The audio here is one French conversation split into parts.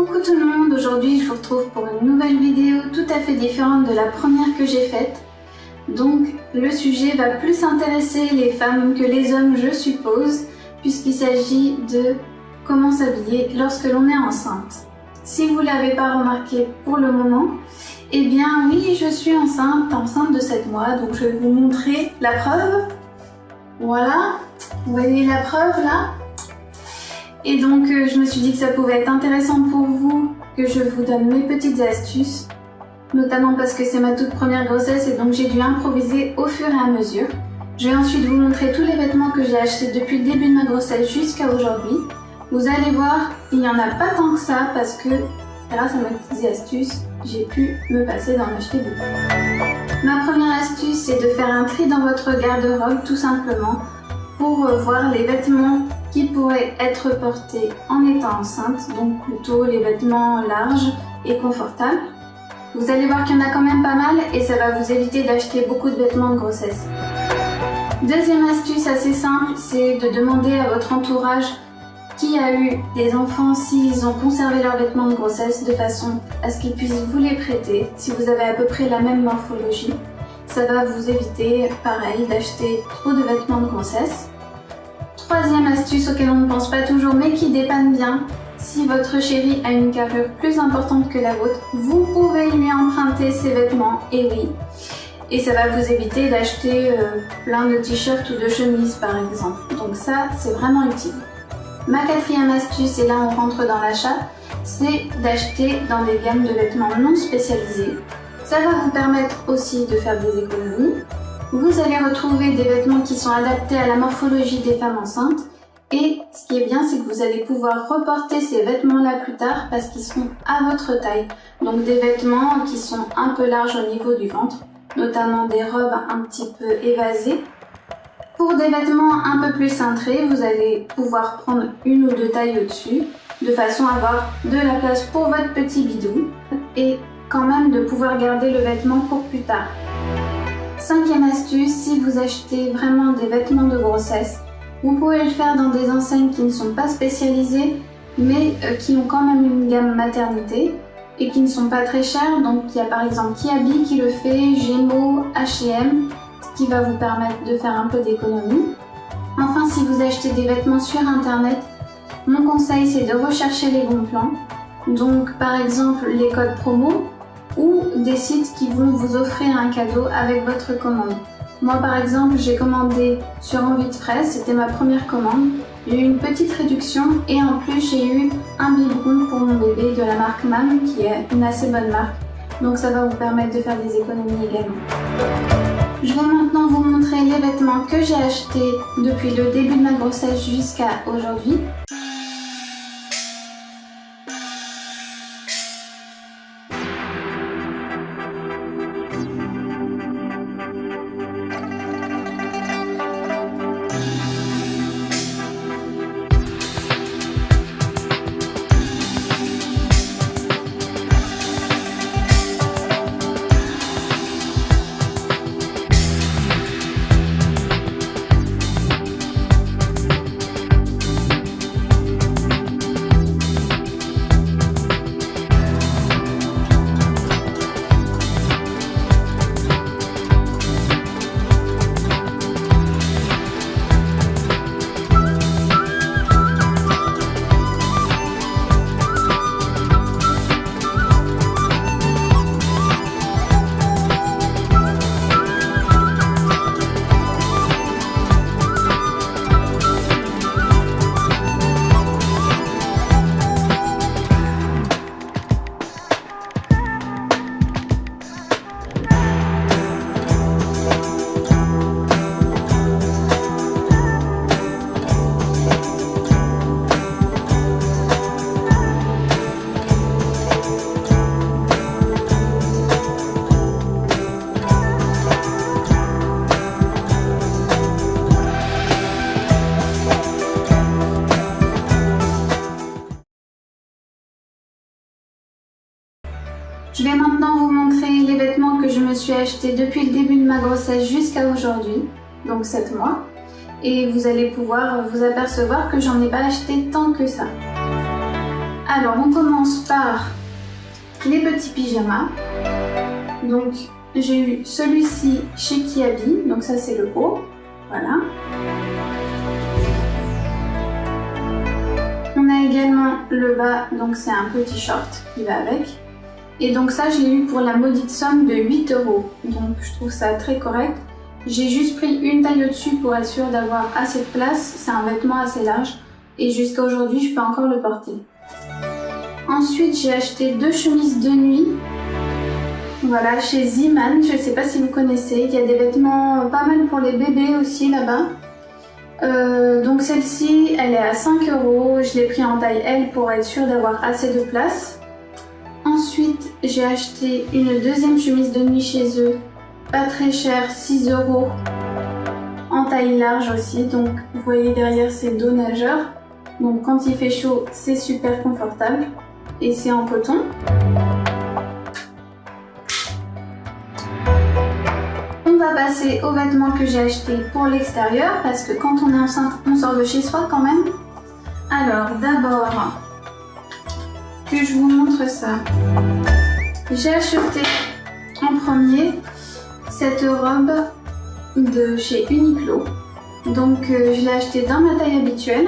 Coucou tout le monde, aujourd'hui je vous retrouve pour une nouvelle vidéo tout à fait différente de la première que j'ai faite. Donc le sujet va plus intéresser les femmes que les hommes je suppose, puisqu'il s'agit de comment s'habiller lorsque l'on est enceinte. Si vous ne l'avez pas remarqué pour le moment, eh bien oui, je suis enceinte de 7 mois, donc je vais vous montrer la preuve. Voilà, vous voyez la preuve là? Et donc je me suis dit que ça pouvait être intéressant pour vous que je vous donne mes petites astuces, notamment parce que c'est ma toute première grossesse et donc j'ai dû improviser au fur et à mesure. Je vais ensuite vous montrer tous les vêtements que j'ai achetés depuis le début de ma grossesse jusqu'à aujourd'hui. Vous allez voir, il n'y en a pas tant que ça parce que grâce à mes petites astuces, j'ai pu me passer d'en acheter beaucoup. Ma première astuce, c'est de faire un tri dans votre garde-robe tout simplement pour voir les vêtements qui pourraient être portés en étant enceinte, donc plutôt les vêtements larges et confortables. Vous allez voir qu'il y en a quand même pas mal et ça va vous éviter d'acheter beaucoup de vêtements de grossesse. Deuxième astuce assez simple, c'est de demander à votre entourage qui a eu des enfants s'ils ont conservé leurs vêtements de grossesse de façon à ce qu'ils puissent vous les prêter si vous avez à peu près la même morphologie. Ça va vous éviter, pareil, d'acheter trop de vêtements de grossesse. Troisième astuce auquel on ne pense pas toujours mais qui dépanne bien, si votre chéri a une carrure plus importante que la vôtre, vous pouvez lui emprunter ses vêtements, et oui. Et ça va vous éviter d'acheter plein de t-shirts ou de chemises par exemple. Donc ça, c'est vraiment utile. Ma quatrième astuce, et là on rentre dans l'achat, c'est d'acheter dans des gammes de vêtements non spécialisés. Ça va vous permettre aussi de faire des économies. Vous allez retrouver des vêtements qui sont adaptés à la morphologie des femmes enceintes. Et ce qui est bien, c'est que vous allez pouvoir reporter ces vêtements-là plus tard parce qu'ils seront à votre taille. Donc des vêtements qui sont un peu larges au niveau du ventre, notamment des robes un petit peu évasées. Pour des vêtements un peu plus cintrés, vous allez pouvoir prendre une ou deux tailles au-dessus, de façon à avoir de la place pour votre petit bidou et quand même de pouvoir garder le vêtement pour plus tard. Cinquième astuce, si vous achetez vraiment des vêtements de grossesse, vous pouvez le faire dans des enseignes qui ne sont pas spécialisées, mais qui ont quand même une gamme maternité et qui ne sont pas très chères. Donc il y a par exemple Kiabi qui le fait, Gémeaux, H&M, ce qui va vous permettre de faire un peu d'économie. Enfin, si vous achetez des vêtements sur internet, mon conseil c'est de rechercher les bons plans. Donc par exemple les codes promo ou des sites qui vont vous offrir un cadeau avec votre commande. Moi par exemple j'ai commandé sur Envie de Fraise, c'était ma première commande. J'ai eu une petite réduction et en plus j'ai eu un biberon pour mon bébé de la marque MAM qui est une assez bonne marque. Donc ça va vous permettre de faire des économies également. Je vais maintenant vous montrer les vêtements que j'ai achetés depuis le début de ma grossesse jusqu'à aujourd'hui. Je vais maintenant vous montrer les vêtements que je me suis achetés depuis le début de ma grossesse jusqu'à aujourd'hui, donc 7 mois. Et vous allez pouvoir vous apercevoir que j'en ai pas acheté tant que ça. Alors on commence par les petits pyjamas. Donc j'ai eu celui-ci chez Kiabi, donc ça c'est le haut, voilà. On a également le bas, donc c'est un petit short qui va avec. Et donc ça je l'ai eu pour la maudite somme de 8 €, donc je trouve ça très correct. J'ai juste pris une taille au-dessus pour être sûre d'avoir assez de place, c'est un vêtement assez large et jusqu'à aujourd'hui je peux encore le porter. Ensuite j'ai acheté 2 chemises de nuit, voilà, chez Zeeman, je ne sais pas si vous connaissez, il y a des vêtements pas mal pour les bébés aussi là-bas. Donc celle-ci elle est à 5 €, je l'ai pris en taille L pour être sûre d'avoir assez de place. Ensuite j'ai acheté une deuxième chemise de nuit chez eux, pas très cher, 6 €, en taille large aussi, donc vous voyez derrière c'est dos nageur, donc quand il fait chaud c'est super confortable et c'est en coton. On va passer aux vêtements que j'ai achetés pour l'extérieur parce que quand on est enceinte on sort de chez soi quand même. Alors d'abord que je vous montre ça, j'ai acheté en premier cette robe de chez Uniqlo, donc je l'ai achetée dans ma taille habituelle.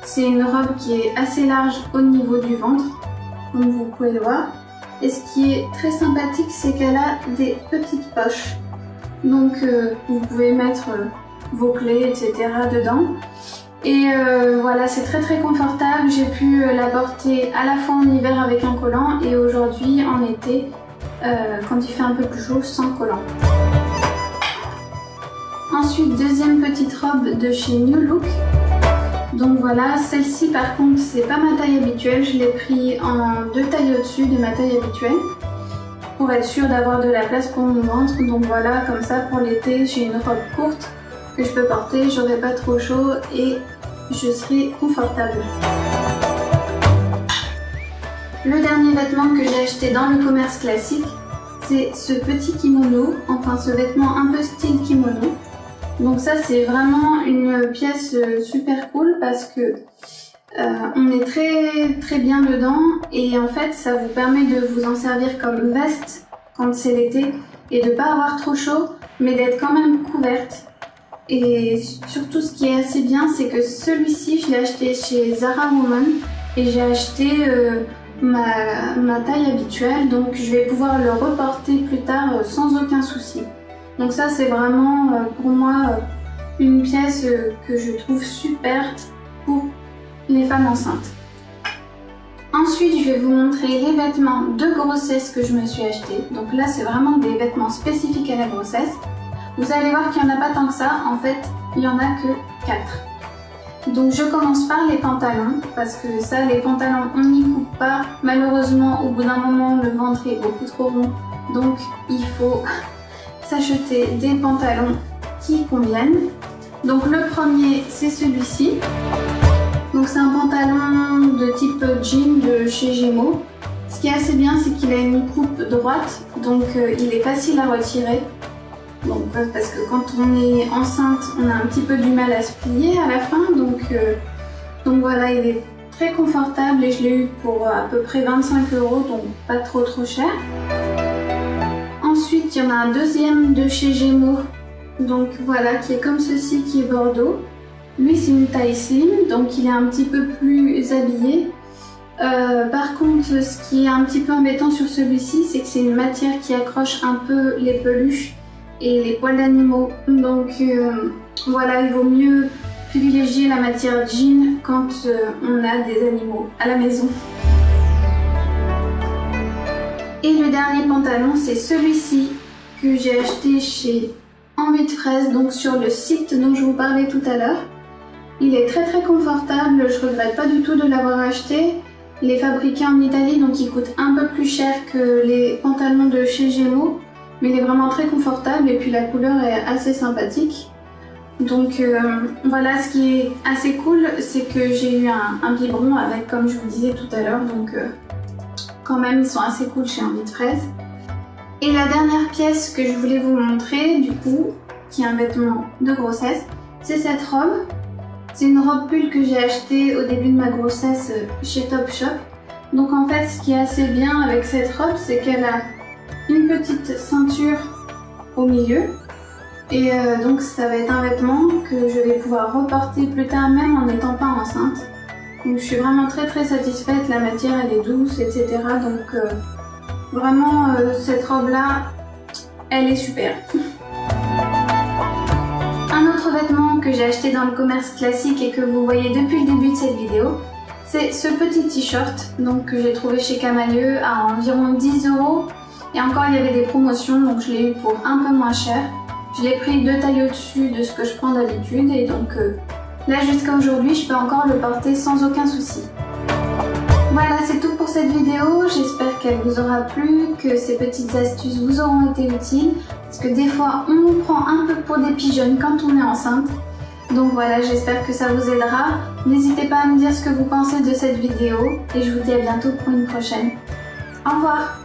C'est une robe qui est assez large au niveau du ventre, comme vous pouvez le voir, et ce qui est très sympathique c'est qu'elle a des petites poches, donc vous pouvez mettre vos clés etc dedans. Et voilà, c'est très confortable, j'ai pu la porter à la fois en hiver avec un collant et aujourd'hui en été quand il fait un peu plus chaud sans collant. Ensuite, deuxième petite robe de chez New Look. Donc voilà, celle-ci par contre c'est pas ma taille habituelle, je l'ai pris en 2 tailles au-dessus de ma taille habituelle pour être sûre d'avoir de la place pour mon ventre. Donc voilà, comme ça pour l'été j'ai une robe courte que je peux porter, j'aurai pas trop chaud et je serai confortable. Le dernier vêtement que j'ai acheté dans le commerce classique, c'est ce petit kimono, enfin ce vêtement un peu style kimono. Donc ça c'est vraiment une pièce super cool parce que on est très bien dedans et en fait ça vous permet de vous en servir comme veste quand c'est l'été et de pas avoir trop chaud mais d'être quand même couverte. Et surtout ce qui est assez bien c'est que celui-ci je l'ai acheté chez Zara Woman et j'ai acheté ma taille habituelle, donc je vais pouvoir le reporter plus tard sans aucun souci. Donc ça c'est vraiment pour moi une pièce que je trouve super pour les femmes enceintes. Ensuite je vais vous montrer les vêtements de grossesse que je me suis acheté. Donc là c'est vraiment des vêtements spécifiques à la grossesse. Vous allez voir qu'il n'y en a pas tant que ça, en fait il n'y en a que 4. Donc je commence par les pantalons, parce que ça les pantalons on n'y coupe pas. Malheureusement au bout d'un moment le ventre est beaucoup trop rond, donc il faut s'acheter des pantalons qui conviennent. Donc le premier c'est celui-ci. Donc c'est un pantalon de type jean de chez Gémeaux. Ce qui est assez bien c'est qu'il a une coupe droite, donc il est facile à retirer. Donc, parce que quand on est enceinte, on a un petit peu du mal à se plier à la fin, donc voilà, il est très confortable et je l'ai eu pour à peu près 25 €, donc pas trop cher. Ensuite, il y en a un deuxième de chez Gémeaux, donc voilà, qui est comme ceci, qui est bordeaux. Lui, c'est une taille slim, donc il est un petit peu plus habillé. Par contre, ce qui est un petit peu embêtant sur celui-ci, c'est que c'est une matière qui accroche un peu les peluches et les poils d'animaux, donc voilà, il vaut mieux privilégier la matière jean quand on a des animaux à la maison. Et le dernier pantalon c'est celui-ci que j'ai acheté chez Envie de Fraise, donc sur le site dont je vous parlais tout à l'heure. Il est très confortable, je regrette pas du tout de l'avoir acheté. Il est fabriqué en Italie, donc il coûte un peu plus cher que les pantalons de chez Gémeaux. Mais il est vraiment très confortable et puis la couleur est assez sympathique. Donc voilà, ce qui est assez cool, c'est que j'ai eu un biberon avec, comme je vous disais tout à l'heure, donc quand même ils sont assez cool chez Envie de Fraise. Et la dernière pièce que je voulais vous montrer, du coup, qui est un vêtement de grossesse, c'est cette robe. C'est une robe pull que j'ai achetée au début de ma grossesse chez Topshop. Donc en fait, ce qui est assez bien avec cette robe, c'est qu'elle a une petite ceinture au milieu. Et donc ça va être un vêtement que je vais pouvoir reporter plus tard, même en n'étant pas enceinte. Donc je suis vraiment très satisfaite, la matière elle est douce, etc. Donc vraiment cette robe là, elle est super. Un autre vêtement que j'ai acheté dans le commerce classique et que vous voyez depuis le début de cette vidéo, c'est ce petit t-shirt donc que j'ai trouvé chez Camaïeu à environ 10 €. Et encore il y avait des promotions, donc je l'ai eu pour un peu moins cher. Je l'ai pris 2 tailles au-dessus de ce que je prends d'habitude et donc là jusqu'à aujourd'hui je peux encore le porter sans aucun souci. Voilà, c'est tout pour cette vidéo, j'espère qu'elle vous aura plu, que ces petites astuces vous auront été utiles, parce que des fois on nous prend un peu pour des pigeonnes quand on est enceinte. Donc voilà, j'espère que ça vous aidera. N'hésitez pas à me dire ce que vous pensez de cette vidéo et je vous dis à bientôt pour une prochaine. Au revoir!